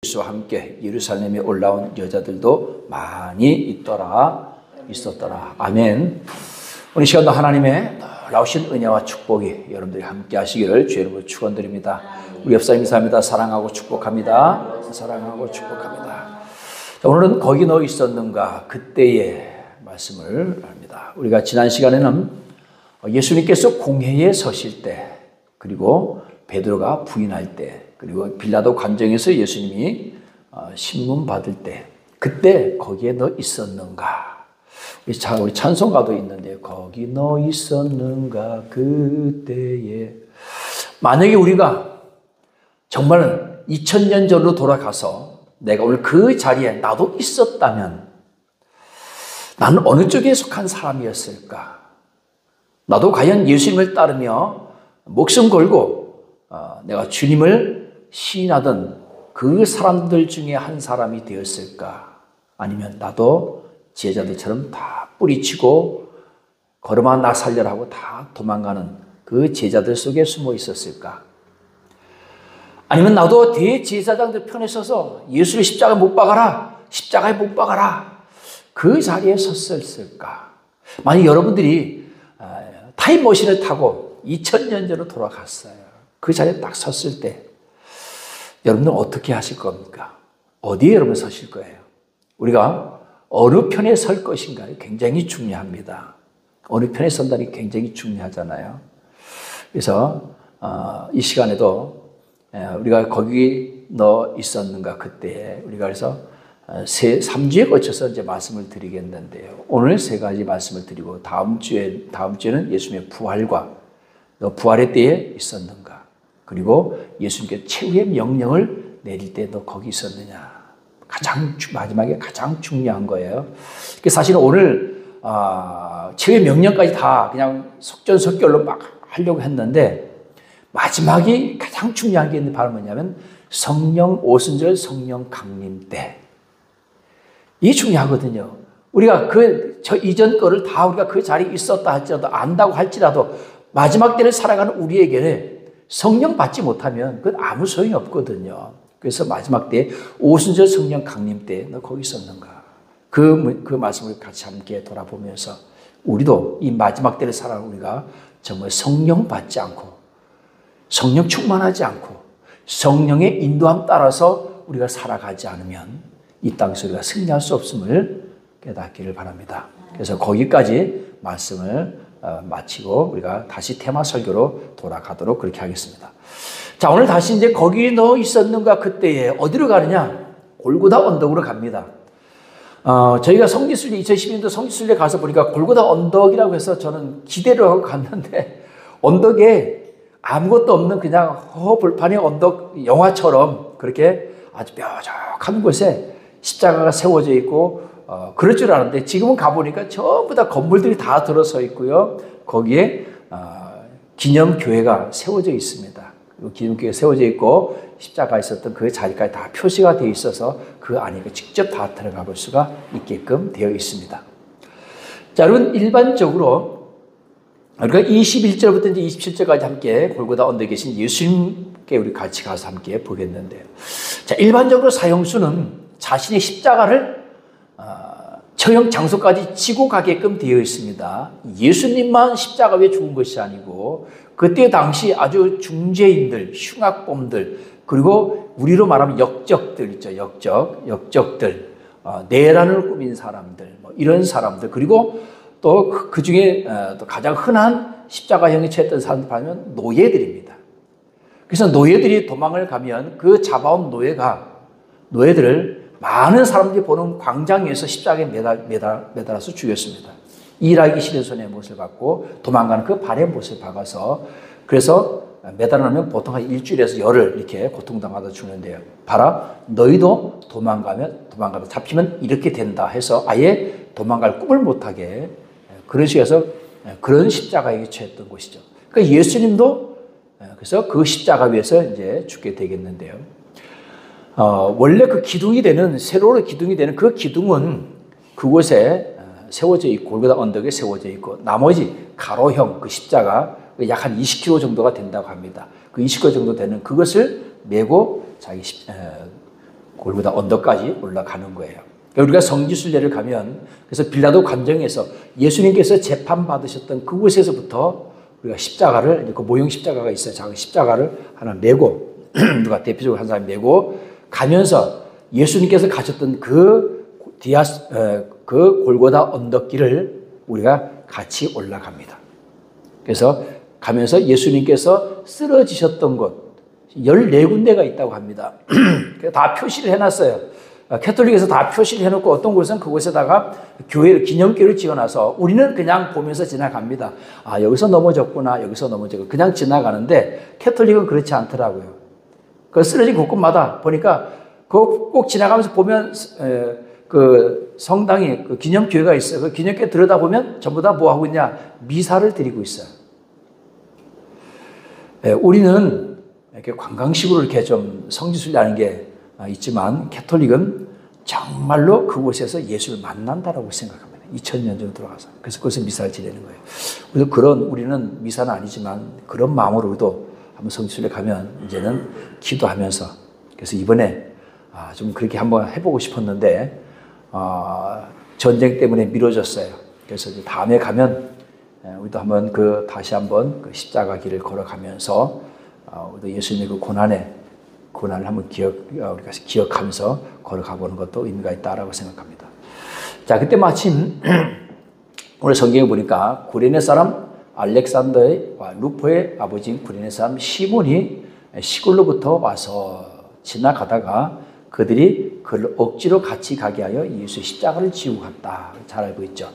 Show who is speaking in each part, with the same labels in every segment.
Speaker 1: 예수와 함께 예루살렘에 올라온 여자들도 많이 있었더라. 아멘. 오늘 시간도 하나님의 놀라우신 은혜와 축복이 여러분들이 함께 하시기를 주의 이름으로 축원드립니다. 우리 옆사람 인사합니다. 사랑하고 축복합니다. 사랑하고 축복합니다. 자, 오늘은 거기 너 있었는가 그때의 말씀을 합니다. 우리가 지난 시간에는 예수님께서 공회에 서실 때, 그리고 베드로가 부인할 때, 그리고 빌라도 관정에서 예수님이 신문 받을 때, 그때 거기에 너 있었는가? 우리 찬송가도 있는데, 거기 너 있었는가 그때에. 만약에 우리가 정말 2000년 전으로 돌아가서 내가 오늘 그 자리에 나도 있었다면 나는 어느 쪽에 속한 사람이었을까? 나도 과연 예수님을 따르며 목숨 걸고 내가 주님을 시인하던 그 사람들 중에 한 사람이 되었을까? 아니면 나도 제자들처럼 다 뿌리치고 걸음아 나 살려라 하고 다 도망가는 그 제자들 속에 숨어 있었을까? 아니면 나도 대제사장들 편에 서서 예수를 십자가에 못 박아라, 십자가에 못 박아라, 그 자리에 섰을까? 만약 여러분들이 타임머신을 타고 2000년 전으로 돌아갔어요. 그 자리에 딱 섰을 때 여러분은 어떻게 하실 겁니까? 어디에 여러분 서실 거예요? 우리가 어느 편에 설 것인가요? 굉장히 중요합니다. 어느 편에 선다는 게 굉장히 중요하잖아요. 그래서 이 시간에도 우리가 거기 너 있었는가 그때, 우리가 그래서 3주에 거쳐서 이제 말씀을 드리겠는데요. 오늘 3가지 말씀을 드리고 다음 주에는 예수님의 부활과 너 부활의 때에 있었는가? 그리고 예수님께 최후의 명령을 내릴 때 너 거기 있었느냐? 마지막에 가장 중요한 거예요. 사실은 오늘 최후의 명령까지 다 그냥 속전속결로 막 하려고 했는데, 마지막이 가장 중요한 게 바로 뭐냐면 성령 오순절 성령 강림 때. 이게 중요하거든요. 우리가 저 이전 거를 다 우리가 그 자리에 있었다 할지라도, 안다고 할지라도, 마지막 때를 살아가는 우리에게는 성령 받지 못하면 그건 아무 소용이 없거든요. 그래서 마지막 때 오순절 성령 강림 때 너 거기 있었는가? 그 말씀을 같이 함께 돌아보면서 우리도 이 마지막 때를 살아가는 우리가 정말 성령 받지 않고, 성령 충만하지 않고, 성령의 인도함 따라서 우리가 살아가지 않으면 이 땅에서 우리가 승리할 수 없음을 깨닫기를 바랍니다. 그래서 거기까지 말씀을 마치고 우리가 다시 테마 설교로 돌아가도록 그렇게 하겠습니다. 자, 오늘 다시 이제 거기 너 있었는가 그때에 어디로 가느냐? 골고다 언덕으로 갑니다. 저희가 성지순례 2012년도 성지순례 가서 보니까 골고다 언덕이라고 해서 저는 기대를 하고 갔는데, 언덕에 아무것도 없는 그냥 허벌판의 언덕, 영화처럼 그렇게 아주 뾰족한 곳에 십자가가 세워져 있고 그럴 줄 알았는데, 지금은 가보니까 전부 다 건물들이 다 들어서 있고요. 거기에 기념교회가 세워져 있습니다. 그리고 기념교회가 세워져 있고 십자가가 있었던 그 자리까지 다 표시가 되어 있어서 그 안에 직접 다 들어가 볼 수가 있게끔 되어 있습니다. 자, 여러분, 일반적으로 우리가 21절부터 이제 27절까지 함께 골고다 언덕에 계신 예수님께 우리 같이 가서 함께 보겠는데요. 자, 일반적으로 사형수는 자신의 십자가를 처형 장소까지 지고 가게끔 되어 있습니다. 예수님만 십자가 위에 죽은 것이 아니고, 그때 당시 아주 중죄인들, 흉악범들, 그리고 우리로 말하면 역적들 있죠. 역적들, 내란을 꾸민 사람들, 이런 사람들, 그리고 또 그 중에 또 가장 흔한 십자가형에 처했던 사람들 하면 노예들입니다. 그래서 노예들이 도망을 가면 그 잡아온 노예들을 많은 사람들이 보는 광장에서 십자가에 매달아서 죽였습니다. 일하기 싫은 손의 못을 받고 도망가는 그 발의 못을 박아서, 그래서 매달아놓으면 보통 한 일주일에서 열흘 이렇게 고통당하다 죽는데요. 봐라, 너희도 도망가다 잡히면 이렇게 된다 해서 아예 도망갈 꿈을 못하게, 그런 식으로 해서 그런 십자가에 처했던 곳이죠. 그러니까 예수님도 그래서 그 십자가 위에서 이제 죽게 되겠는데요. 원래 그 기둥이 되는, 세로로 기둥이 되는 그 기둥은 그곳에 세워져 있고, 골고다 언덕에 세워져 있고, 나머지 가로형 그 십자가 약 한 20km 정도가 된다고 합니다. 그 20km 정도 되는 그것을 메고 자기 골고다 언덕까지 올라가는 거예요. 우리가 성지순례를 가면 그래서 빌라도 관정에서 예수님께서 재판받으셨던 그곳에서부터 우리가 십자가를, 그 모형 십자가가 있어요. 작은 십자가를 하나 메고 누가 대표적으로 한 사람이 메고 가면서 예수님께서 가셨던 그 골고다 언덕길을 우리가 같이 올라갑니다. 그래서 가면서 예수님께서 쓰러지셨던 곳 14군데가 있다고 합니다. 다 표시를 해놨어요. 캐톨릭에서 다 표시를 해놓고 어떤 곳은 그곳에다가 교회를 기념교를 지어놔서 우리는 그냥 보면서 지나갑니다. 아, 여기서 넘어졌구나, 여기서 넘어졌구나. 그냥 지나가는데 캐톨릭은 그렇지 않더라고요. 그 쓰러진 곳곳마다 보니까 꼭 지나가면서 보면 그 성당이 그 기념교회가 있어요. 그 기념교회 들여다보면 전부 다 뭐 하고 있냐? 미사를 드리고 있어요. 우리는 이렇게 관광식으로 이렇게 좀 성지순례하는 게 있지만 캐톨릭은 정말로 그곳에서 예수를 만난다라고 생각합니다. 2000년 전에 들어가서. 그래서 그것을 미사를 지내는 거예요. 그래서 우리는 미사는 아니지만 그런 마음으로도 한번 성지순례 가면 이제는 기도하면서 그래서 이번에 좀 그렇게 한번 해보고 싶었는데 전쟁 때문에 미뤄졌어요. 그래서 이제 다음에 가면 우리도 한번 다시 한번 그 십자가 길을 걸어가면서 우리도 예수님의 그 고난을 한번 우리가 기억하면서 걸어가보는 것도 의미가 있다라고 생각합니다. 자, 그때 마침 오늘 성경에 보니까 구레네 사람 알렉산더의 루포의 아버지인 구레네 사람 시몬이 시골로부터 와서 지나가다가 그들이 그를 억지로 같이 가게 하여 예수의 십자가를 지고 갔다. 잘 알고 있죠.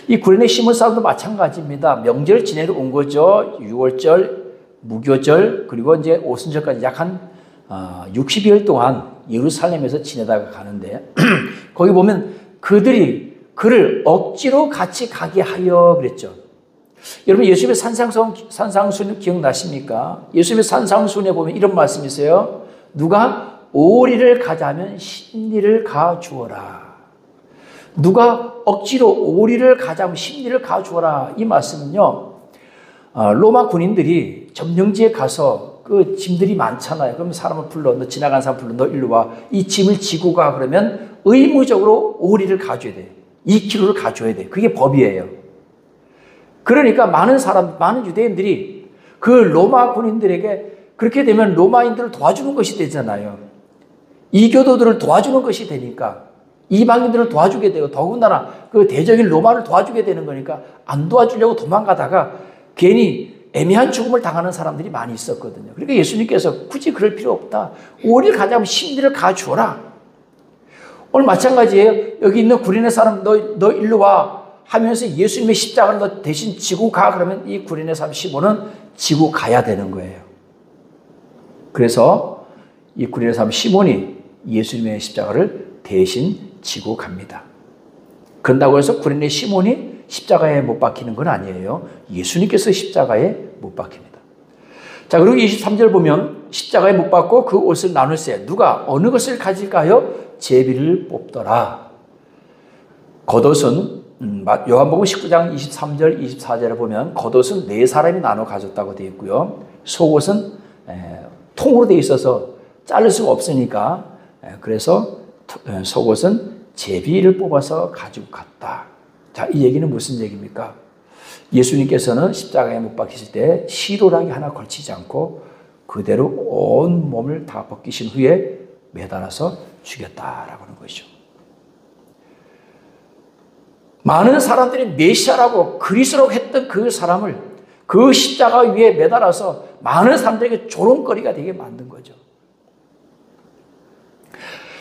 Speaker 1: 이 구레네 시몬 사람도 마찬가지입니다. 명절 지내러 온 거죠. 6월절, 무교절, 그리고 이제 오순절까지 약 한 60여일 동안 예루살렘에서 지내다가 가는데 거기 보면 그들이 그를 억지로 같이 가게 하여 그랬죠. 여러분 예수님의 산상수훈 기억나십니까? 예수님의 산상수훈에 보면 이런 말씀이 있어요. 누가 오리를 가자면 십리를 가주어라. 누가 억지로 오리를 가자면 십리를 가주어라. 이 말씀은요. 로마 군인들이 점령지에 가서 그 짐들이 많잖아요. 그러면 사람을 불러, 너 지나간 사람 불러, 너 일로 와. 이 짐을 지고 가. 그러면 의무적으로 오리를 가줘야 돼. 2kg를 가줘야 돼. 그게 법이에요. 그러니까 많은 유대인들이 그 로마 군인들에게 그렇게 되면 로마인들을 도와주는 것이 되잖아요. 이교도들을 도와주는 것이 되니까 이방인들을 도와주게 되고 더군다나 그 대적인 로마를 도와주게 되는 거니까 안 도와주려고 도망가다가 괜히 애매한 죽음을 당하는 사람들이 많이 있었거든요. 그러니까 예수님께서 굳이 그럴 필요 없다. 오리를 가자면 십리를 가주어라. 오늘 마찬가지예요. 여기 있는 구레네 사람 너 일로 와 하면서 예수님의 십자가를 너 대신 지고 가. 그러면 이 구레네 사람 시몬은 지고 가야 되는 거예요. 그래서 이 구레네 사람 시몬이 예수님의 십자가를 대신 지고 갑니다. 그런다고 해서 구레네 시몬이 십자가에 못 박히는 건 아니에요. 예수님께서 십자가에 못 박힙니다. 자, 그리고 23절 보면 십자가에 못 박고 그 옷을 나눌세. 누가 어느 것을 가질까요? 제비를 뽑더라. 겉옷은 요한복음 19장 23절 24절에 보면 겉옷은 4사람이 나눠 가졌다고 되어 있고요. 속옷은 통으로 되어 있어서 자를 수가 없으니까 그래서 속옷은 제비를 뽑아서 가지고 갔다. 자, 이 얘기는 무슨 얘기입니까? 예수님께서는 십자가에 못 박히실 때 시로라기 하나 걸치지 않고 그대로 온 몸을 다 벗기신 후에 매달아서 죽였다라고 하는 것이죠. 많은 사람들이 메시아라고 그리스도라고 했던 그 사람을 그 십자가 위에 매달아서 많은 사람들에게 조롱거리가 되게 만든 거죠.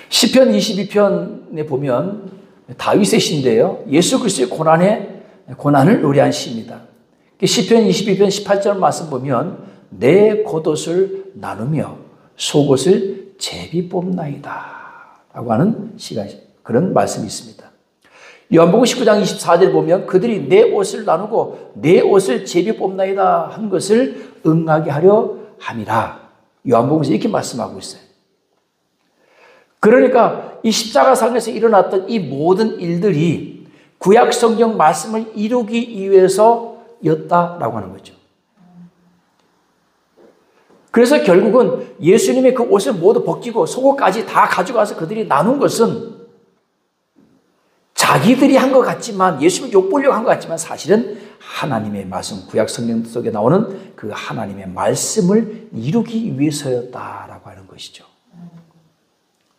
Speaker 1: 시편 22편에 보면 다윗의 시인데요. 예수 그리스도의 고난을 노래한 시입니다. 시편 22편 18절 말씀 보면 내 겉옷을 나누며 속옷을 제비 뽑나이다 라고 하는 그런 말씀이 있습니다. 요한복음 19장 24절 보면 그들이 내 옷을 나누고 내 옷을 제비 뽑나이다 한 것을 응하게 하려 함이라. 요한복음에서 이렇게 말씀하고 있어요. 그러니까 이 십자가상에서 일어났던 이 모든 일들이 구약 성경 말씀을 이루기 위해서였다라고 하는 거죠. 그래서 결국은 예수님의 그 옷을 모두 벗기고 속옷까지 다 가져가서 그들이 나눈 것은 자기들이 한 것 같지만, 예수님을 욕보려고 한 것 같지만 사실은 하나님의 말씀, 구약 성경 속에 나오는 그 하나님의 말씀을 이루기 위해서였다라고 하는 것이죠.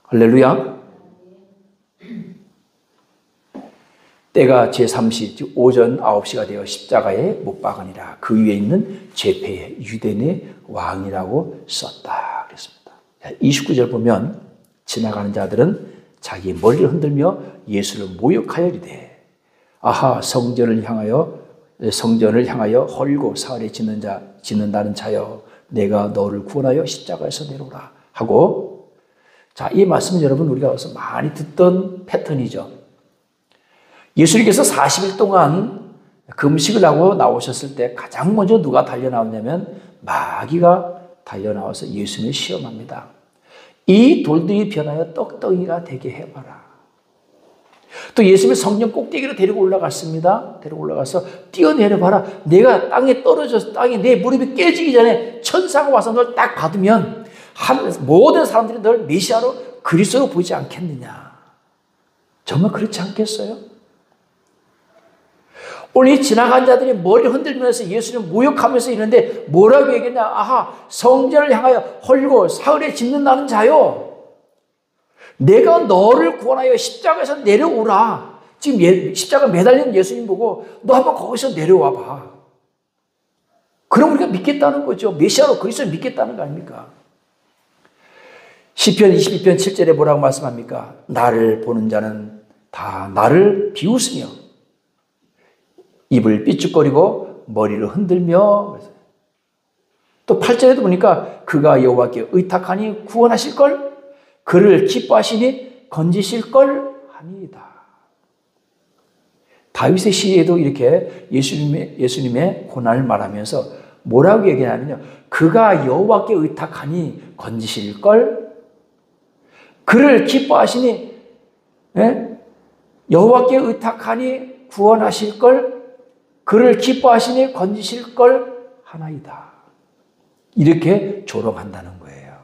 Speaker 1: 할렐루야. 때가 제3시, 즉 오전 9시가 되어 십자가에 못 박으니라. 그 위에 있는 제패의 유대인의 왕이라고 썼다 그랬습니다. 29절 보면 지나가는 자들은 자기 머리를 흔들며 예수를 모욕하여리되 아하 성전을 향하여 헐고 사흘에 짓는다는 자여 내가 너를 구원하여 십자가에서 내려오라 하고, 자, 이 말씀은 여러분 우리가 어디서 많이 듣던 패턴이죠. 예수님께서 40일 동안 금식을 하고 나오셨을 때 가장 먼저 누가 달려나왔냐면 마귀가 달려나와서 예수님을 시험합니다. 이 돌들이 변하여 떡덩이가 되게 해봐라. 또 예수님을 성전 꼭대기로 데리고 올라갔습니다. 데리고 올라가서 뛰어내려봐라. 내가 땅에 떨어져서 땅에 내 무릎이 깨지기 전에 천사가 와서 널 딱 받으면 모든 사람들이 널 메시아로 그리스도로 보지 않겠느냐. 정말 그렇지 않겠어요? 오늘 이 지나간 자들이 머리를 흔들면서 예수님 모욕하면서 이러는데 뭐라고 얘기했냐. 아하 성전을 향하여 헐고 사흘에 짓는다는 자요, 내가 너를 구원하여 십자가에서 내려오라. 지금 십자가 매달리는 예수님 보고 너 한번 거기서 내려와 봐. 그럼 우리가 믿겠다는 거죠. 메시아로 그리스도를 믿겠다는 거 아닙니까? 시편 22편 7절에 뭐라고 말씀합니까? 나를 보는 자는 다 나를 비웃으며 입을 삐죽거리고 머리를 흔들며, 또 8절에도 보니까 그가 여호와께 의탁하니 구원하실걸, 그를 기뻐하시니 건지실걸 하니이다. 다윗의 시에도 이렇게 예수님의 고난을 말하면서 뭐라고 얘기하냐면요, 그가 여호와께 의탁하니 건지실걸, 그를 기뻐하시니, 여호와께 의탁하니 구원하실걸, 그를 기뻐하시니 건지실걸 하나이다. 이렇게 조롱한다는 거예요.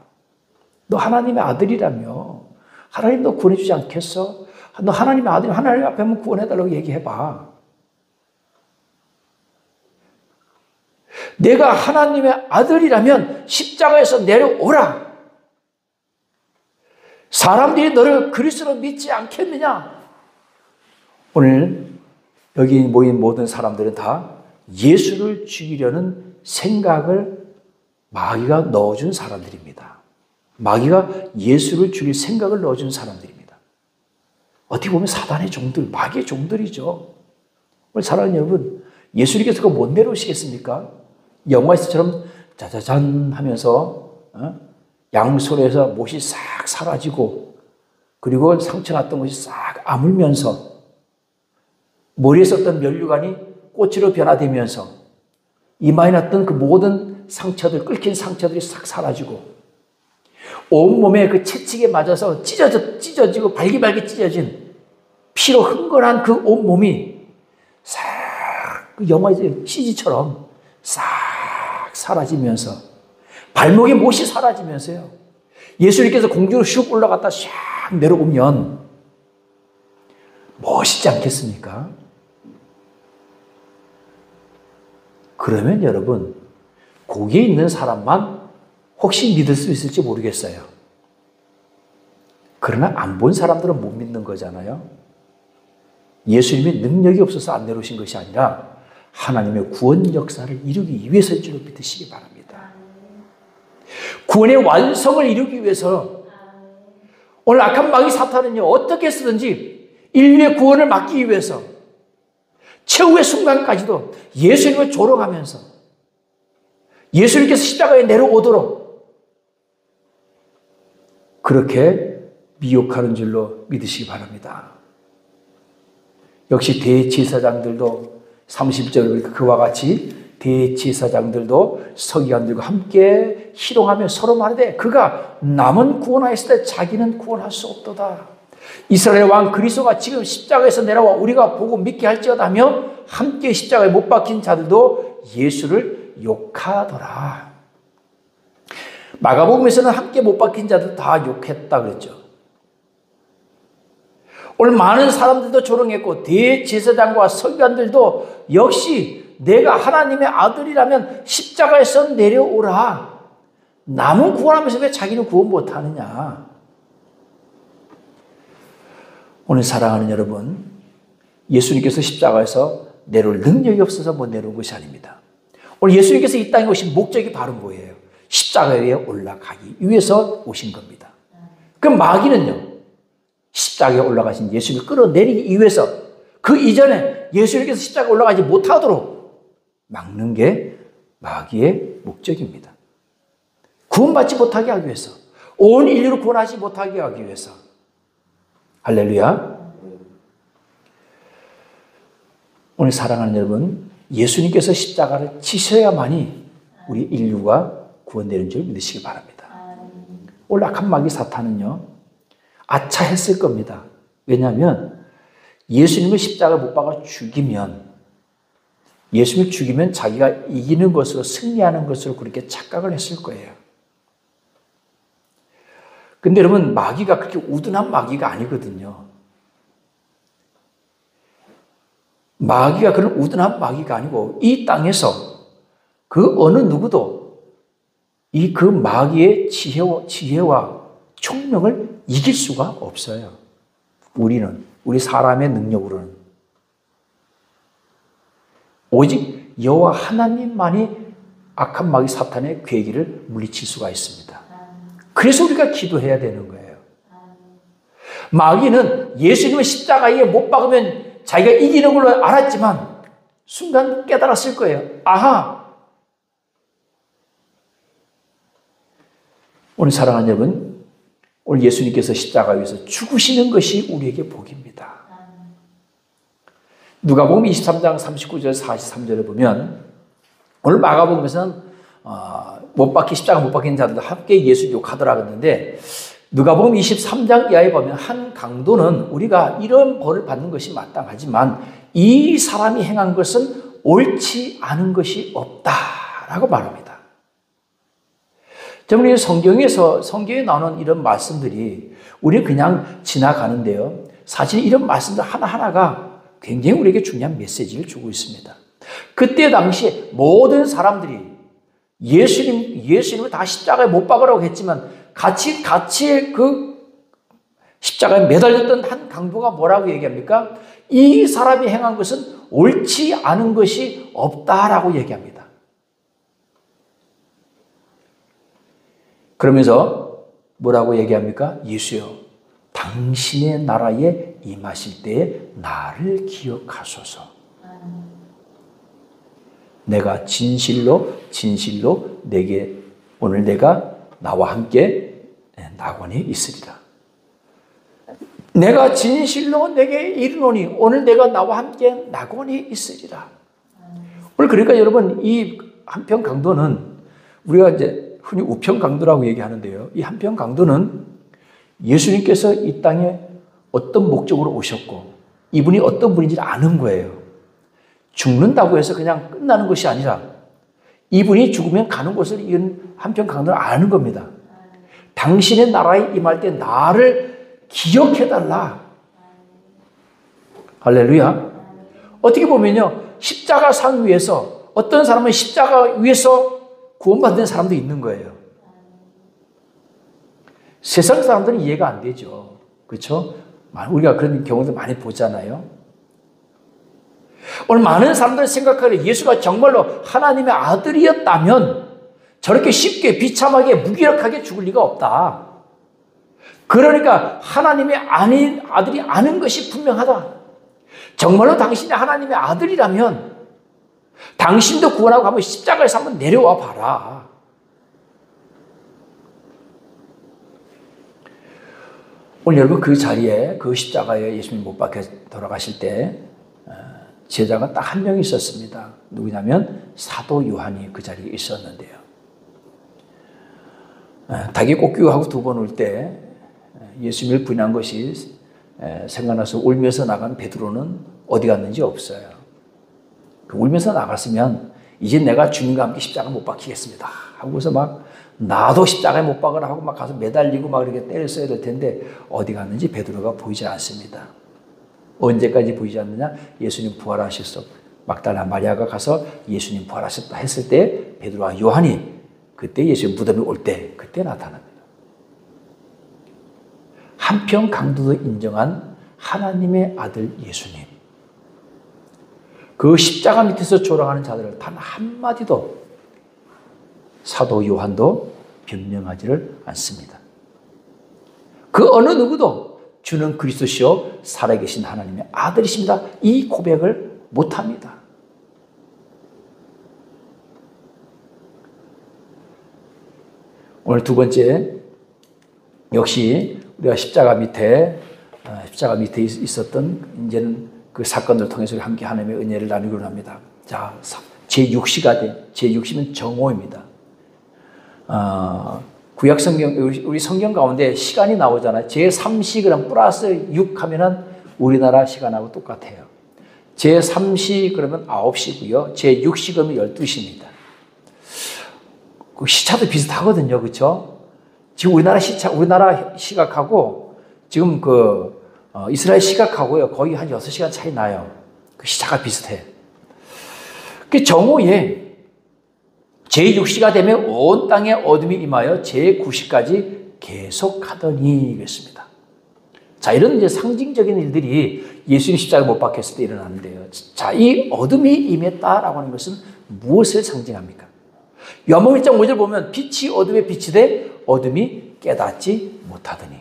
Speaker 1: 너 하나님의 아들이라며 하나님 너 구원해주지 않겠어? 너 하나님의 아들, 하나님 앞에 한번 구원해달라고 얘기해봐. 내가 하나님의 아들이라면 십자가에서 내려오라. 사람들이 너를 그리스도로 믿지 않겠느냐? 오늘 여기 모인 모든 사람들은 다 예수를 죽이려는 생각을 마귀가 넣어준 사람들입니다. 마귀가 예수를 죽일 생각을 넣어준 사람들입니다. 어떻게 보면 사단의 종들, 마귀의 종들이죠. 오늘 사랑하는 여러분, 예수님께서 그거 못 내려오시겠습니까? 영화에서처럼 짜자잔 하면서 양손에서 못이 싹 사라지고, 그리고 상처났던 것이 싹 아물면서, 머리에 썼던 면류관이 꽃으로 변화되면서 이마에 났던 그 모든 상처들, 끓긴 상처들이 싹 사라지고, 온몸에 그 채찍에 맞아서 찢어지고 발기발기 찢어진 피로 흥건한 그 온몸이 싹 그 영화의 CG처럼 싹 사라지면서, 발목에 못이 사라지면서요, 예수님께서 공중으로 슉 올라갔다 샥 내려오면 멋있지 않겠습니까? 그러면 여러분, 거기에 있는 사람만 혹시 믿을 수 있을지 모르겠어요. 그러나 안 본 사람들은 못 믿는 거잖아요. 예수님이 능력이 없어서 안 내려오신 것이 아니라 하나님의 구원 역사를 이루기 위해서일 줄로 믿으시기 바랍니다. 구원의 완성을 이루기 위해서 오늘 악한 마귀 사탄은요, 어떻게 쓰든지 인류의 구원을 막기 위해서 최후의 순간까지도 예수님을 조롱하면서 예수님께서 십자가에 내려오도록 그렇게 미혹하는 줄로 믿으시기 바랍니다. 역시 대제사장들도 30절 그와 같이 대제사장들도 서기관들과 함께 희롱하며 서로 말하되 그가 남은 구원하였을 때 자기는 구원할 수 없도다. 이스라엘 왕 그리스도가 지금 십자가에서 내려와 우리가 보고 믿게 할지어다 하며 함께 십자가에 못 박힌 자들도 예수를 욕하더라. 마가복음에서는 함께 못 박힌 자들 다 욕했다 그랬죠. 오늘 많은 사람들도 조롱했고 대제사장과 서기관들도 역시 내가 하나님의 아들이라면 십자가에서 내려오라. 남은 구원하면서 왜 자기는 구원 못하느냐. 오늘 사랑하는 여러분, 예수님께서 십자가에서 내려올 능력이 없어서 못 내려온 것이 아닙니다. 오늘 예수님께서 이 땅에 오신 목적이 바로 뭐예요? 십자가에 올라가기 위해서 오신 겁니다. 그럼 마귀는요, 십자가에 올라가신 예수님을 끌어내리기 위해서 그 이전에 예수님께서 십자가에 올라가지 못하도록 막는 게 마귀의 목적입니다. 구원받지 못하게 하기 위해서, 온 인류를 구원하지 못하게 하기 위해서. 할렐루야. 오늘 사랑하는 여러분, 예수님께서 십자가를 치셔야만이 우리 인류가 구원되는 줄 믿으시기 바랍니다. 오늘 악한 마귀 사탄은요, 아차 했을 겁니다. 왜냐하면 예수님을 십자가에 못 박아 죽이면, 예수님을 죽이면 자기가 이기는 것으로, 승리하는 것으로 그렇게 착각을 했을 거예요. 근데 여러분, 마귀가 그렇게 우둔한 마귀가 아니거든요. 마귀가 그런 우둔한 마귀가 아니고 이 땅에서 그 어느 누구도 그 마귀의 지혜와 총명을 이길 수가 없어요. 우리 사람의 능력으로는. 오직 여호와 하나님만이 악한 마귀 사탄의 괴기를 물리칠 수가 있습니다. 그래서 우리가 기도해야 되는 거예요. 마귀는 예수님을 십자가에 못 박으면 자기가 이기는 걸로 알았지만 순간 깨달았을 거예요. 아하! 오늘 사랑하는 여러분, 오늘 예수님께서 십자가에 위해서 죽으시는 것이 우리에게 복입니다. 누가복음 23장 39절 43절을 보면 오늘 마가복음에서는 십자가 못 박힌 자들도 함께 예수 욕하더라 그랬는데, 누가복음 23장 이하에 보면 한 강도는 우리가 이런 벌을 받는 것이 마땅하지만 이 사람이 행한 것은 옳지 않은 것이 없다라고 말합니다. 때문에 성경에 나오는 이런 말씀들이 우리는 그냥 지나가는데요, 사실 이런 말씀들 하나하나가 굉장히 우리에게 중요한 메시지를 주고 있습니다. 그때 당시에 모든 사람들이 예수님을 다 십자가에 못 박으라고 했지만 같이 그 십자가에 매달렸던 한 강도가 뭐라고 얘기합니까? 이 사람이 행한 것은 옳지 않은 것이 없다라고 얘기합니다. 그러면서 뭐라고 얘기합니까? 예수여, 당신의 나라에 임하실 때에 나를 기억하소서. 내가 진실로 내게 오늘 내가 나와 함께 낙원에 있으리라. 내가 진실로 내게 이르노니 오늘 내가 나와 함께 낙원에 있으리라. 오늘 그러니까 여러분, 이 한편 강도는 우리가 이제 흔히 우편 강도라고 얘기하는데요, 이 한편 강도는 예수님께서 이 땅에 어떤 목적으로 오셨고 이분이 어떤 분인지 아는 거예요. 죽는다고 해서 그냥 끝나는 것이 아니라 이분이 죽으면 가는 곳을 이런 한편 강도는 아는 겁니다. 당신의 나라에 임할 때 나를 기억해달라. 할렐루야. 어떻게 보면요, 십자가 상 위에서 어떤 사람은 십자가 위에서 구원받는 사람도 있는 거예요. 세상 사람들은 이해가 안 되죠. 그렇죠? 우리가 그런 경우도 많이 보잖아요. 오늘 많은 사람들이 생각하기에 예수가 정말로 하나님의 아들이었다면 저렇게 쉽게 비참하게 무기력하게 죽을 리가 없다. 그러니까 하나님의 아들이 아는 것이 분명하다. 정말로 당신이 하나님의 아들이라면 당신도 구원하고 한번 십자가에서 한번 내려와 봐라. 오늘 여러분, 그 자리에, 그 십자가에 예수님 못 박혀 돌아가실 때 제자가 딱 한 명 있었습니다. 누구냐면 사도 요한이 그 자리에 있었는데요. 닭이 꽃기우하고 두 번 올 때 예수님을 부인한 것이 생각나서 울면서 나간 베드로는 어디 갔는지 없어요. 울면서 나갔으면 이제 내가 주님과 함께 십자가 못 박히겠습니다 하고서 막 나도 십자가에 못 박으라 하고 막 가서 매달리고 막 이렇게 때렸어야 될 텐데 어디 갔는지 베드로가 보이지 않습니다. 언제까지 보이지 않느냐? 예수님 부활하셨어. 막달라 마리아가 가서 예수님 부활하셨다 했을 때 베드로와 요한이 그때 예수님 무덤에 올 때 그때 나타납니다. 한편 강도도 인정한 하나님의 아들 예수님. 그 십자가 밑에서 조롱하는 자들을 단 한마디도 사도 요한도 변명하지를 않습니다. 그 어느 누구도 주는 그리스도시요 살아계신 하나님의 아들이십니다. 이 고백을 못합니다. 오늘 두 번째, 역시 우리가 십자가 밑에 있었던 이제는 그 사건들을 통해서 함께 하나님의 은혜를 나누기로 합니다. 자, 제6시면 정오입니다. 구약 성경, 우리 성경 가운데 시간이 나오잖아요. 제3시 그럼 플러스 6 하면은 우리나라 시간하고 똑같아요. 제3시 그러면 9시고요. 제6시 그러면 12시입니다. 그 시차도 비슷하거든요. 그렇죠? 지금 우리나라 시각하고 지금 이스라엘 시각하고요. 거의 한 6시간 차이 나요. 그 시차가 비슷해. 그 정오에 제6시가 되면 온 땅에 어둠이 임하여 제9시까지 계속하더니 그랬습니다. 자, 이런 이제 상징적인 일들이 예수님 십자가에 못 박혔을 때 일어나는데요. 자, 이 어둠이 임했다라고 하는 것은 무엇을 상징합니까? 요한복음 1장 5절 보면 빛이 어둠에 비치되 어둠이 깨닫지 못하더니.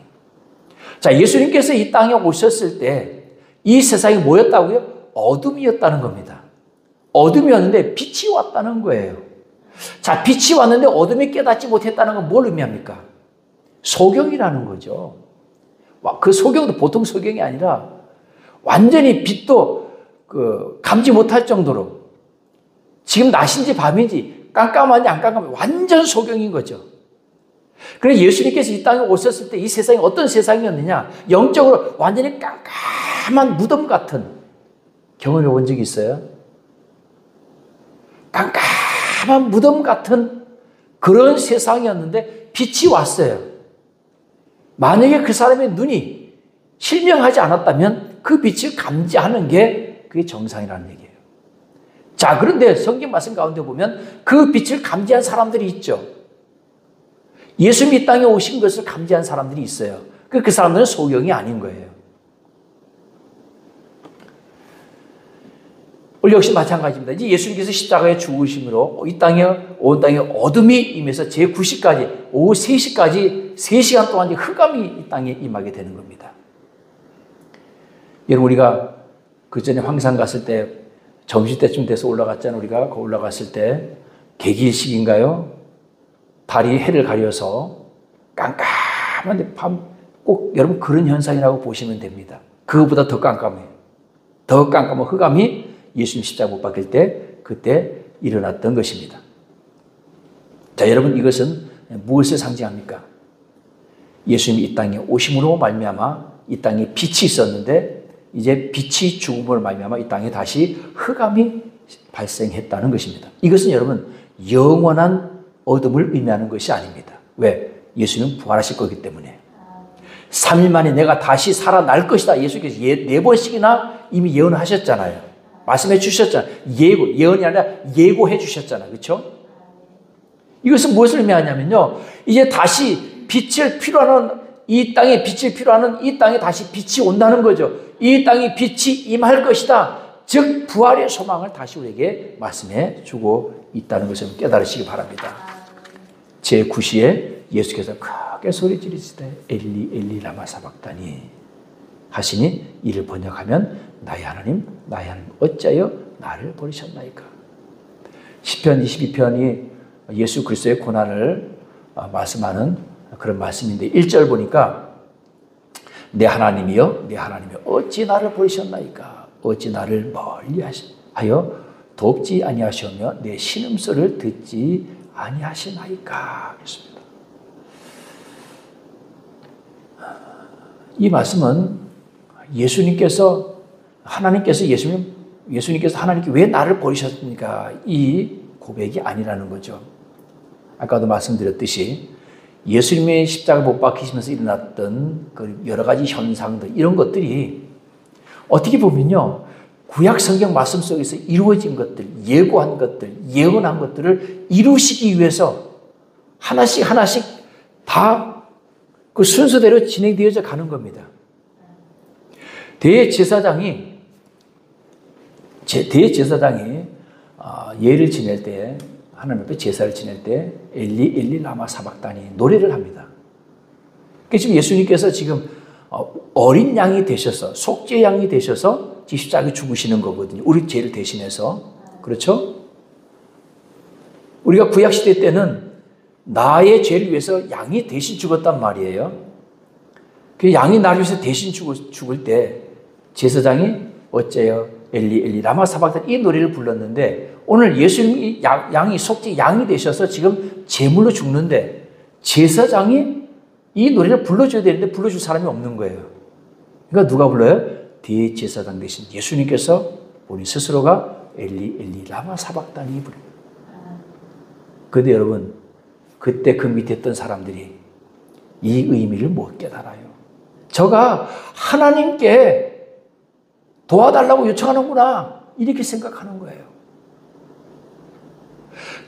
Speaker 1: 자, 예수님께서 이 땅에 오셨을 때 이 세상이 뭐였다고요? 어둠이었다는 겁니다. 어둠이었는데 빛이 왔다는 거예요. 자, 빛이 왔는데 어둠이 깨닫지 못했다는 건 뭘 의미합니까? 소경이라는 거죠. 그 소경도 보통 소경이 아니라 완전히 빛도 감지 못할 정도로 지금 낮인지 밤인지 깜깜한지 안 깜깜한지 완전 소경인 거죠. 그래서 예수님께서 이 땅에 오셨을 때 이 세상이 어떤 세상이었느냐? 영적으로 완전히 깜깜한 무덤 같은 경험해 본 적이 있어요? 깜깜한 무덤 같은 그런 세상이었는데 빛이 왔어요. 만약에 그 사람의 눈이 실명하지 않았다면 그 빛을 감지하는 게 그게 정상이라는 얘기예요. 자, 그런데 성경 말씀 가운데 보면 그 빛을 감지한 사람들이 있죠. 예수님이 이 땅에 오신 것을 감지한 사람들이 있어요. 그 사람들은 소경이 아닌 거예요. 오늘 역시 마찬가지입니다. 이제 예수님께서 십자가에 죽으심으로 온 땅에 어둠이 임해서 제9시까지, 오후 3시까지 3시간 동안 흑암이 이 땅에 임하게 되는 겁니다. 여러분, 우리가 그 전에 황산 갔을 때 점심때쯤 돼서 올라갔잖아요. 우리가 그 올라갔을 때 개기일식인가요? 달이 해를 가려서 깜깜한데 꼭 여러분 그런 현상이라고 보시면 됩니다. 그거보다 더 깜깜해요. 더 깜깜한 흑암이 예수님 십자가 못 박힐 때 그때 일어났던 것입니다. 자, 여러분, 이것은 무엇을 상징합니까? 예수님이 이 땅에 오심으로 말미암아 이 땅에 빛이 있었는데 이제 빛이 죽음으로 말미암아 이 땅에 다시 흑암이 발생했다는 것입니다. 이것은 여러분 영원한 어둠을 의미하는 것이 아닙니다. 왜? 예수님은 부활하실 거기 때문에. 3일 만에 내가 다시 살아날 것이다. 예수께서 4번씩이나 이미 예언하셨잖아요. 말씀해 주셨잖아요. 예언이 아니라 예고해 주셨잖아요. 그렇죠? 이것은 무엇을 의미하냐면요. 이제 다시 빛을 필요하는 이 땅에 빛을 필요하는 이 땅에 다시 빛이 온다는 거죠. 이 땅에 빛이 임할 것이다. 즉 부활의 소망을 다시 우리에게 말씀해 주고 있다는 것을 깨달으시기 바랍니다. 제9시에 예수께서 크게 소리 지르시되 엘리 엘리 라마 사박다니 하시니 이를 번역하면 나의 하나님 어찌하여 나를 버리셨나이까. 시편 22편이 예수 그리스도의 고난을 말씀하는 그런 말씀인데 1절 보니까 내 하나님이여 내 하나님이여 어찌 나를 버리셨나이까. 어찌 나를 멀리하여 돕지 아니하시오며 내 신음소리를 듣지 아니하시나이까. 그랬습니다. 이 말씀은 예수님께서 하나님께 왜 나를 버리셨습니까? 이 고백이 아니라는 거죠. 아까도 말씀드렸듯이 예수님의 십자가 못 박히시면서 일어났던 그 여러 가지 현상들, 이런 것들이 어떻게 보면요, 구약 성경 말씀 속에서 이루어진 것들, 예고한 것들, 예언한 것들을 이루시기 위해서 하나씩 하나씩 다 그 순서대로 진행되어져 가는 겁니다. 대제사장이 예를 지낼 때, 하나님 앞에 제사를 지낼 때 엘리 엘리 라마 사박다니 노래를 합니다. 그러니까 지금 예수님께서 지금 어린 양이 되셔서, 속죄 양이 되셔서 십자가에 죽으시는 거거든요. 우리 죄를 대신해서. 그렇죠? 우리가 구약시대 때는 나의 죄를 위해서 양이 대신 죽었단 말이에요. 그 양이 나를 위해서 대신 죽을 때 제사장이 어째요 엘리 엘리 라마 사박다니 이 노래를 불렀는데, 오늘 예수님이 양이 속죄 양이 되셔서 지금 제물로 죽는데 제사장이 이 노래를 불러줘야 되는데 불러줄 사람이 없는 거예요. 그러니까 누가 불러요? 대제사장 대신 예수님께서 본인 스스로가 엘리 엘리 라마 사박다니 부르요. 그런데 여러분, 그때 그 밑에 있던 사람들이 이 의미를 못 깨달아요. 저가 하나님께 도와달라고 요청하는구나, 이렇게 생각하는 거예요.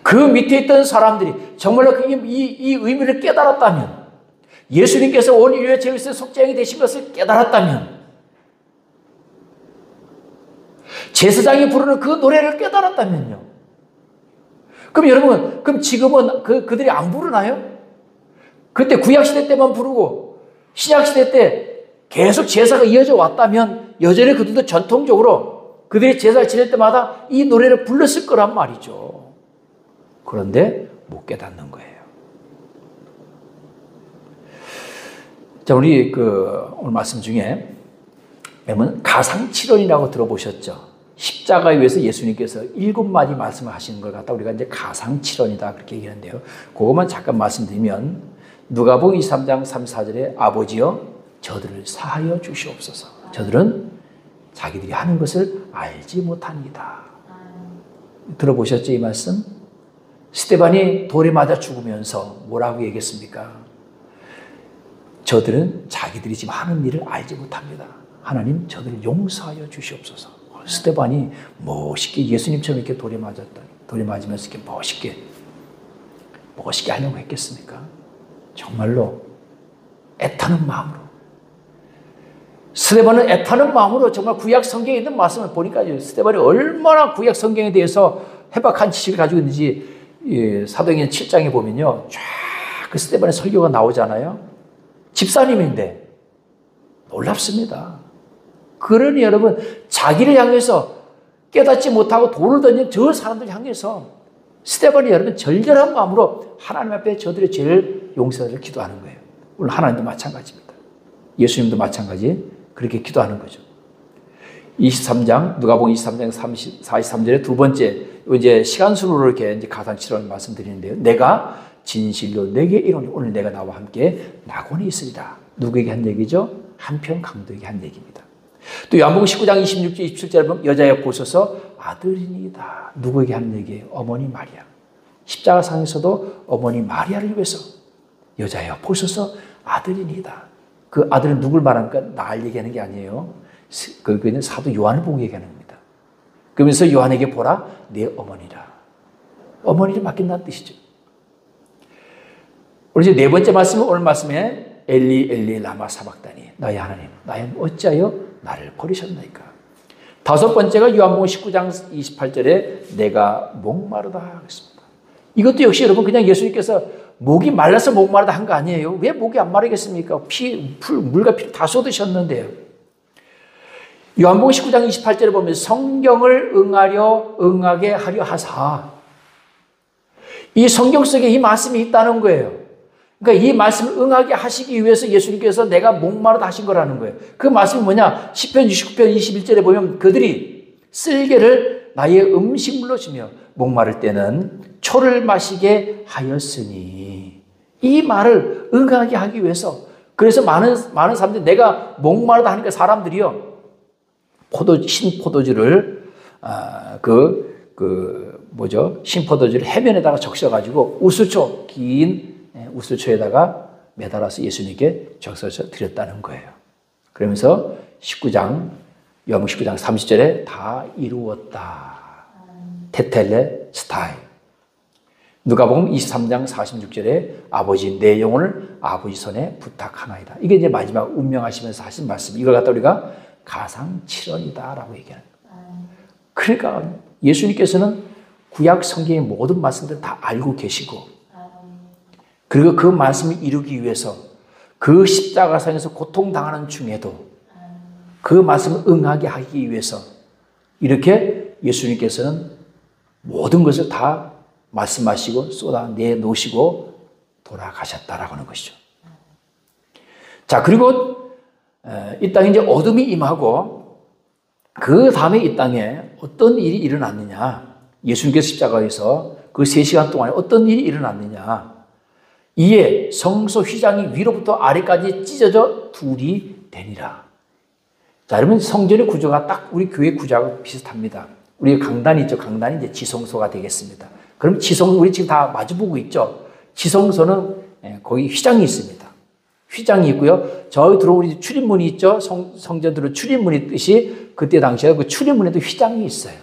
Speaker 1: 그 밑에 있던 사람들이 정말로 이 의미를 깨달았다면, 예수님께서 온 인류의 죄를 위해서 속죄양이 되신 것을 깨달았다면, 제사장이 부르는 그 노래를 깨달았다면요. 그럼 여러분, 그럼 지금은 그들이 안 부르나요? 그때 구약시대 때만 부르고 신약시대 때 계속 제사가 이어져 왔다면 여전히 그들도 전통적으로 그들이 제사를 지낼 때마다 이 노래를 불렀을 거란 말이죠. 그런데 못 깨닫는 거예요. 자, 우리 오늘 말씀 중에 가상칠언이라고 들어보셨죠? 십자가에 위해서 예수님께서 7마디 말씀을 하시는 걸 갖다 우리가 이제 가상칠언이다, 그렇게 얘기하는데요. 그것만 잠깐 말씀드리면, 누가복음 23장 34절에 아버지여 저들을 사하여 주시옵소서. 저들은 자기들이 하는 것을 알지 못합니다. 들어보셨죠, 이 말씀? 스데반이 돌에 맞아 죽으면서 뭐라고 얘기했습니까? 저들은 자기들이 지금 하는 일을 알지 못합니다. 하나님, 저들을 용서하여 주시옵소서. 스데반이 멋있게 예수님처럼 이렇게 돌에 맞으면서 이렇게 멋있게 하려고 했겠습니까? 정말로 애타는 마음으로, 스데반은 애타는 마음으로 정말 구약 성경에 있는 말씀을 보니까 스데반이 얼마나 구약 성경에 대해서 해박한 지식을 가지고 있는지 사도행전 7장에 보면요, 쫙 그 스데반의 설교가 나오잖아요. 집사님인데 놀랍습니다. 그러니 여러분, 자기를 향해서 깨닫지 못하고 돌을 던진 저 사람들 향해서 스데반이 여러분 절절한 마음으로 하나님 앞에 저들의 죄를 용서를 기도하는 거예요. 물론 하나님도 마찬가지입니다. 예수님도 마찬가지 그렇게 기도하는 거죠. 23장, 누가복음 23장 43절에 두 번째, 이제 시간순으로 이렇게 이제 가상칠언 말씀드리는데요. 내가 진실로 내게 이르노니 오늘 내가 나와 함께 낙원에 있으리라. 누구에게 한 얘기죠? 한편 강도에게 한 얘기입니다. 또 요한복음 19장 26절 27절에 보면 여자여 보소서 아들이니이다. 누구에게 하는 얘기예요? 어머니 마리아. 십자가상에서도 어머니 마리아를 위해서 여자여 보소서 아들이니이다. 그 아들은 누굴 말합니까? 날 얘기하는 게 아니에요. 그는 사도 요한을 보고 얘기하는 겁니다. 그러면서 요한에게 보라 내 어머니라. 어머니를 맡긴다는 뜻이죠. 우리 이제 네 번째 말씀은 오늘 말씀에 엘리 엘리 라마 사박다니, 나의 하나님 나의 어찌하여 나를 버리셨나이까. 다섯 번째가 요한복음 19장 28절에 내가 목마르다 하겠습니다. 이것도 역시 여러분 그냥 예수님께서 목이 말라서 목마르다 한 거 아니에요. 왜 목이 안 마르겠습니까? 물과 피를 다 쏟으셨는데요. 요한복음 19장 28절에 보면 성경을 응하게 하려 하사, 이 성경 속에 이 말씀이 있다는 거예요. 그러니까 이 말씀을 응하게 하시기 위해서 예수님께서 내가 목마르다 하신 거라는 거예요. 그 말씀이 뭐냐? 시편 69편 21절에 보면 그들이 쓸개를 나의 음식물로 주며 목마를 때는 초를 마시게 하였으니, 이 말을 응하게 하기 위해서, 그래서 많은 사람들이 내가 목마르다 하니까 사람들이요 흰 포도주를 심포도주를 해변에다가 적셔가지고 우수초, 긴 우수초에다가 매달아서 예수님께 적셔서 드렸다는 거예요. 그러면서 19장, 요한복음 19장 30절에 다 이루었다. 테텔레 스타이. 누가복음 23장 46절에 아버지 내 영혼을 아버지 손에 부탁하나이다. 이게 이제 마지막 운명하시면서 하신 말씀. 이걸 갖다 우리가 가상칠언이다라고 얘기하는 거예요. 그러니까 예수님께서는 구약 성경의 모든 말씀들 다 알고 계시고, 그리고 그 말씀을 이루기 위해서 그 십자가상에서 고통당하는 중에도 그 말씀을 응하게 하기 위해서 이렇게 예수님께서는 모든 것을 다 말씀하시고 쏟아내놓으시고 돌아가셨다라고 하는 것이죠. 자, 그리고 이 땅에 이제 어둠이 임하고 그 다음에 이 땅에 어떤 일이 일어났느냐. 예수님께서 십자가에서 그 3시간 동안에 어떤 일이 일어났느냐. 이에 성소 휘장이 위로부터 아래까지 찢어져 둘이 되니라. 자, 여러분 성전의 구조가 딱 우리 교회 구조하고 비슷합니다. 우리 강단이 있죠. 강단이 이제 지성소가 되겠습니다. 그럼 지성소 우리 지금 다 마주보고 있죠. 지성소는 거기 휘장이 있습니다. 휘장이 있고요. 저기 들어오는 출입문이 있죠. 성전 들어 출입문이 있듯이 그때 당시에 그 출입문에도 휘장이 있어요.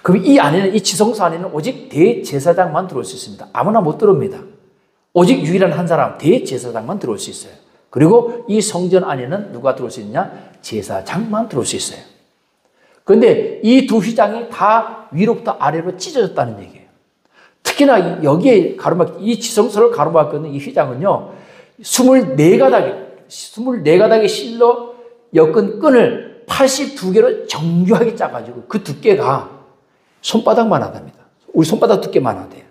Speaker 1: 그럼 이 안에는, 이 지성소 안에는 오직 대제사장만 들어올 수 있습니다. 아무나 못 들어옵니다. 오직 유일한 한 사람, 대제사장만 들어올 수 있어요. 그리고 이 성전 안에는 누가 들어올 수 있느냐? 제사장만 들어올 수 있어요. 그런데 이 두 휘장이 다 위로부터 아래로 찢어졌다는 얘기예요. 특히나 여기에 이 지성소를 가로막고 있는 이 휘장은요, 24가닥에 실로 엮은 끈을 82개로 정교하게 짜가지고 그 두께가 손바닥만 하답니다. 우리 손바닥 두께만 하대요.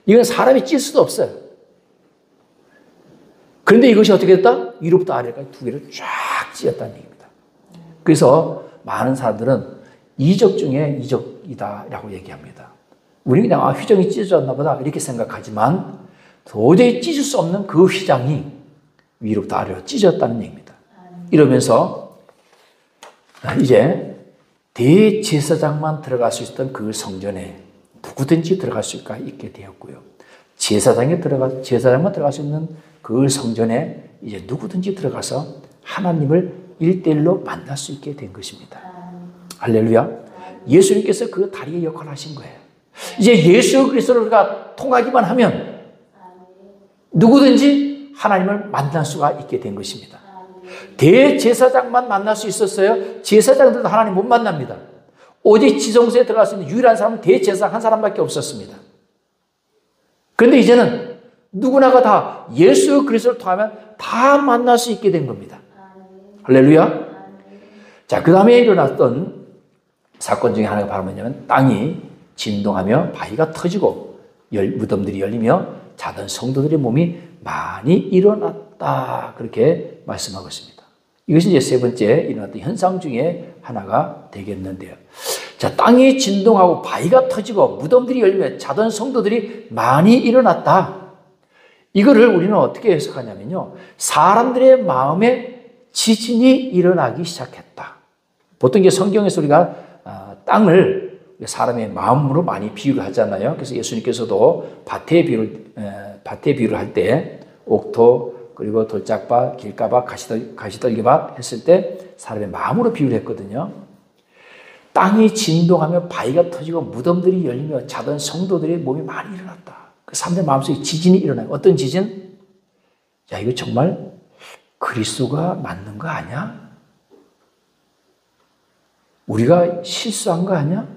Speaker 1: 이건 사람이 찢을 수도 없어요. 그런데 이것이 어떻게 됐다? 위로부터 아래까지 두 개를 쫙 찢었다는 얘기입니다. 그래서 많은 사람들은 이적 중에 이적이다라고 얘기합니다. 우리 그냥 휘장이 찢어졌나 보다 이렇게 생각하지만 도저히 찢을 수 없는 그 휘장이 위로부터 아래로 찢어졌다는 얘기입니다. 이러면서 이제 대제사장만 들어갈 수 있었던 그 성전에 누구든지 들어갈 수가 있게 되었고요. 제사장만 들어갈 수 있는 그 성전에 이제 누구든지 들어가서 하나님을 1대1로 만날 수 있게 된 것입니다. 할렐루야. 예수님께서 그 다리의 역할을 하신 거예요. 이제 예수 그리스도를 우리가 통하기만 하면 누구든지 하나님을 만날 수가 있게 된 것입니다. 대제사장만 만날 수 있었어요. 제사장들도 하나님 못 만납니다. 오직 지성소에 들어갈 수 있는 유일한 사람은 대제사장 한 사람밖에 없었습니다. 그런데 이제는 누구나가 다 예수 그리스도를 통하면 다 만날 수 있게 된 겁니다. 할렐루야. 자, 그 다음에 일어났던 사건 중에 하나가 바로 뭐냐면 땅이 진동하며 바위가 터지고 무덤들이 열리며 자던 성도들의 몸이 많이 일어났다. 그렇게 말씀하고 있습니다. 이것이 이제 세 번째 일어났던 현상 중에 하나가 되겠는데요. 자, 땅이 진동하고 바위가 터지고 무덤들이 열리며 자던 성도들이 많이 일어났다. 이거를 우리는 어떻게 해석하냐면요. 사람들의 마음에 지진이 일어나기 시작했다. 보통 이제 성경에서 우리가 땅을 사람의 마음으로 많이 비유를 하잖아요. 그래서 예수님께서도 밭의 비유를 할 때 옥토 그리고 돌짝밭, 길가밭, 가시떨기밭 했을 때 사람의 마음으로 비유를 했거든요. 땅이 진동하며 바위가 터지고 무덤들이 열리며 자던 성도들의 몸이 많이 일어났다. 그 사람들 마음속에 지진이 일어나요. 어떤 지진? 야, 이거 정말 그리스도가 맞는 거 아니야? 우리가 실수한 거 아니야?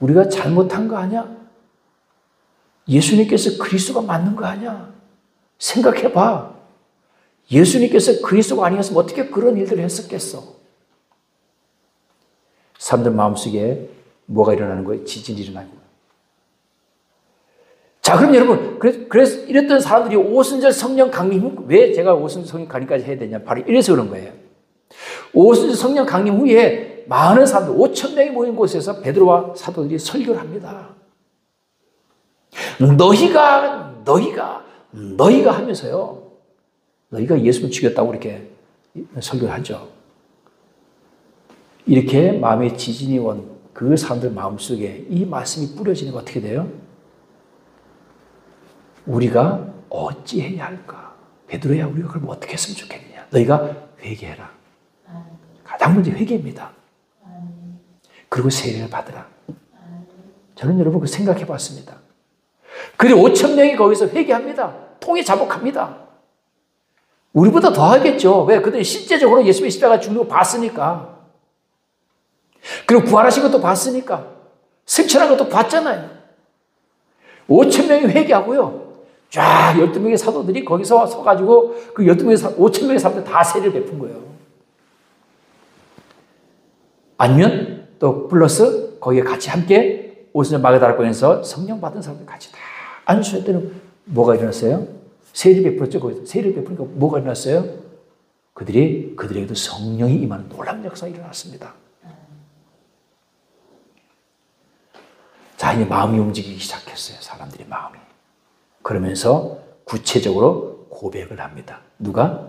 Speaker 1: 우리가 잘못한 거 아니야? 예수님께서 그리스도가 맞는 거 아니야? 생각해봐. 예수님께서 그리스도가 아니었으면 어떻게 그런 일들을 했었겠어? 사람들 마음속에 뭐가 일어나는 거예요? 지진이 일어나고. 자, 그럼 여러분, 그래서 이랬던 사람들이 오순절 성령 강림 후, 왜 제가 오순절 성령 강림까지 해야 되냐? 바로 이래서 그런 거예요. 오순절 성령 강림 후에 많은 사람들, 5,000명이 모인 곳에서 베드로와 사도들이 설교를 합니다. 너희가 하면서요. 너희가 예수를 죽였다고 이렇게 설교를 하죠. 이렇게 마음에 지진이 온 그 사람들 마음속에 이 말씀이 뿌려지는 게 어떻게 돼요? 우리가 어찌해야 할까? 베드로야, 우리가 그럼 어떻게 했으면 좋겠느냐? 너희가 회개해라. 가장 먼저 회개입니다. 그리고 세례를 받으라. 저는 여러분 그 생각해 봤습니다. 그리고 5천 명이 거기서 회개합니다. 통에 자복합니다. 우리보다 더 하겠죠. 왜? 그들이 실제적으로 예수님의 십자가 죽는 거 봤으니까. 그리고 부활하신 것도 봤으니까. 승천한 것도 봤잖아요. 5천 명이 회개하고요. 쫙 12명의 사도들이 거기서 서가지고 그 5천 명의 사람들 다 세례를 베푼 거예요. 아니면 또 플러스 거기에 같이 함께 오순절 마가다락방에서 성령 받은 사람들 같이 다 앉으실 때는 뭐가 일어났어요? 세례를 베풀었죠. 거기서 세례를 베푸니까 뭐가 일어났어요? 그들에게도 성령이 임하는 놀라운 역사가 일어났습니다. 자, 이제 마음이 움직이기 시작했어요. 사람들의 마음이. 그러면서 구체적으로 고백을 합니다. 누가?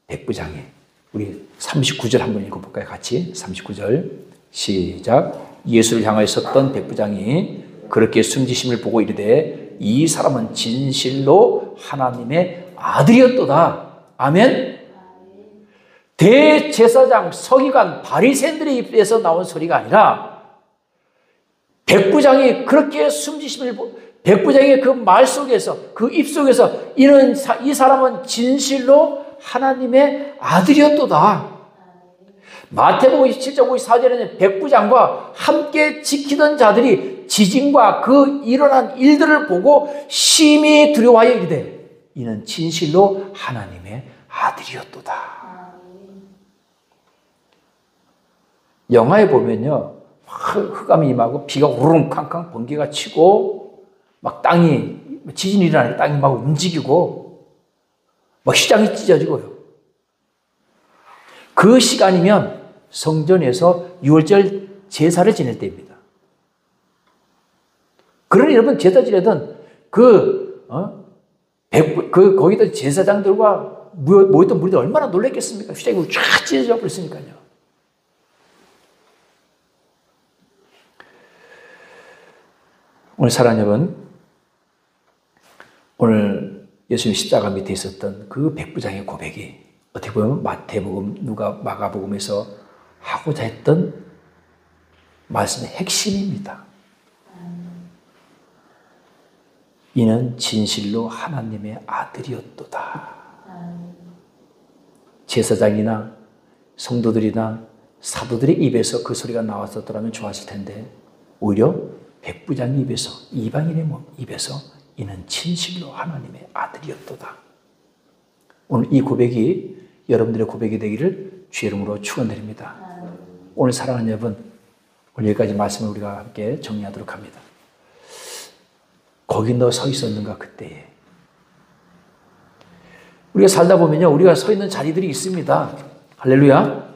Speaker 1: 백부장이. 우리 39절 한번 읽어볼까요? 같이 39절 시작. 예수를 향하여 섰던 백부장이 그렇게 숨지심을 보고 이르되 이 사람은 진실로 하나님의 아들이었도다. 아멘. 대제사장, 서기관, 바리새인들의 입에서 나온 소리가 아니라 백부장이 그렇게 숨지심을 백부장의 그 말 속에서 그 입 속에서 이 사람은 진실로 하나님의 아들이었도다. 마태복음 27장 54절에는 백부장과 함께 지키던 자들이 지진과 그 일어난 일들을 보고 심히 두려워하여 이르되 이는 진실로 하나님의 아들이었도다. 영화에 보면요, 흑암이 임하고 비가 우르릉캉캉 번개가 치고 막 땅이 지진이 일어나니까 땅이 막 움직이고 막 휘장이 찢어지고요. 그 시간이면 성전에서 유월절 제사를 지낼 때입니다. 그러니 여러분 제사 지내던 거기다 제사장들과 모였던 무리들 얼마나 놀랐겠습니까? 휘장이 쫙 찢어져 버렸으니까요. 오늘 사랑하는 여러분, 오늘 예수님 십자가 밑에 있었던 그 백부장의 고백이 어떻게 보면 마태복음, 누가 마가복음에서 하고자 했던 말씀의 핵심입니다. 이는 진실로 하나님의 아들이었도다. 제사장이나 성도들이나 사도들의 입에서 그 소리가 나왔었더라면 좋았을 텐데 오히려 백부장 입에서, 이방인의 입에서 이는 진실로 하나님의 아들이었도다. 오늘 이 고백이 여러분들의 고백이 되기를 주의 이름으로 축원드립니다. 오늘 사랑하는 여러분, 오늘 여기까지 말씀을 우리가 함께 정리하도록 합니다. 거기 너 서 있었는가 그때에. 우리가 살다 보면요, 우리가 서 있는 자리들이 있습니다. 할렐루야.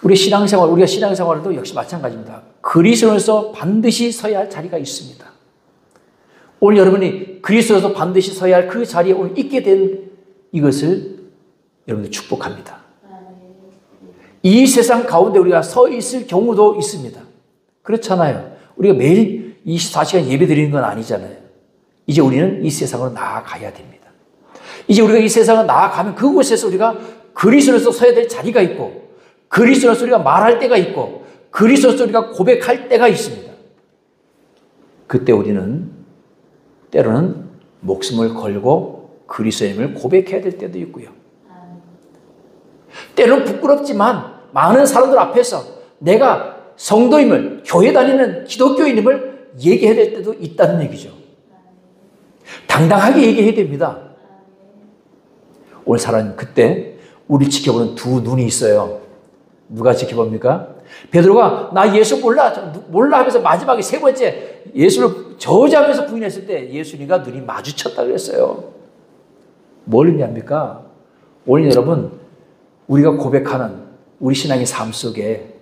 Speaker 1: 우리가 신앙생활도 역시 마찬가지입니다. 그리스도에서 반드시 서야 할 자리가 있습니다. 오늘 여러분이 그리스도에서 반드시 서야 할 그 자리에 오늘 있게 된 이것을 여러분들 축복합니다. 이 세상 가운데 우리가 서 있을 경우도 있습니다. 그렇잖아요. 우리가 매일 24시간 예배 드리는 건 아니잖아요. 이제 우리는 이 세상으로 나아가야 됩니다. 이제 우리가 이 세상으로 나아가면 그곳에서 우리가 그리스도에서 서야 될 자리가 있고, 그리스도에서 우리가 말할 때가 있고, 그리스도에서 우리가 고백할 때가 있습니다. 그때 우리는 때로는 목숨을 걸고 그리스도임을 고백해야 될 때도 있고요. 때로는 부끄럽지만 많은 사람들 앞에서 내가 성도임을, 교회 다니는 기독교인임을 얘기해야 될 때도 있다는 얘기죠. 당당하게 얘기해야 됩니다. 오늘 사람 그때 우리 지켜보는 두 눈이 있어요. 누가 지켜봅니까? 베드로가 나 예수 몰라 하면서 마지막에 세 번째 예수를 저주하면서 부인했을 때 예수님과 눈이 마주쳤다 그랬어요. 뭘 의미합니까? 오늘 여러분, 우리가 고백하는 우리 신앙의 삶 속에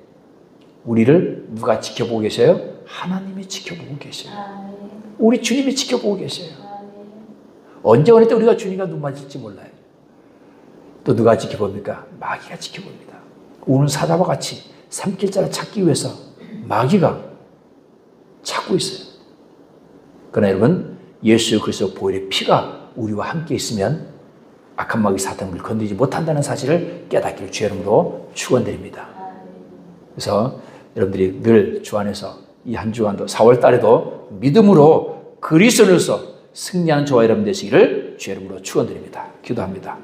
Speaker 1: 우리를 누가 지켜보고 계세요? 하나님이 지켜보고 계세요. 우리 주님이 지켜보고 계세요. 언제 어느 때 우리가 주님과 눈 맞을지 몰라요. 또 누가 지켜봅니까? 마귀가 지켜봅니다. 우는 사자와 같이 삼킬 자를 찾기 위해서 마귀가 찾고 있어요. 그러나 여러분, 예수 그리스도 보혈의 피가 우리와 함께 있으면 악한 마귀 사탄을 건드리지 못한다는 사실을 깨닫기를 주의 이름으로 축원드립니다. 그래서 여러분들이 늘 주 안에서 이 한 주간도 4월 달에도 믿음으로 그리스도로서 승리하는 저와 여러분 되시기를 주의 이름으로 축원드립니다. 기도합니다.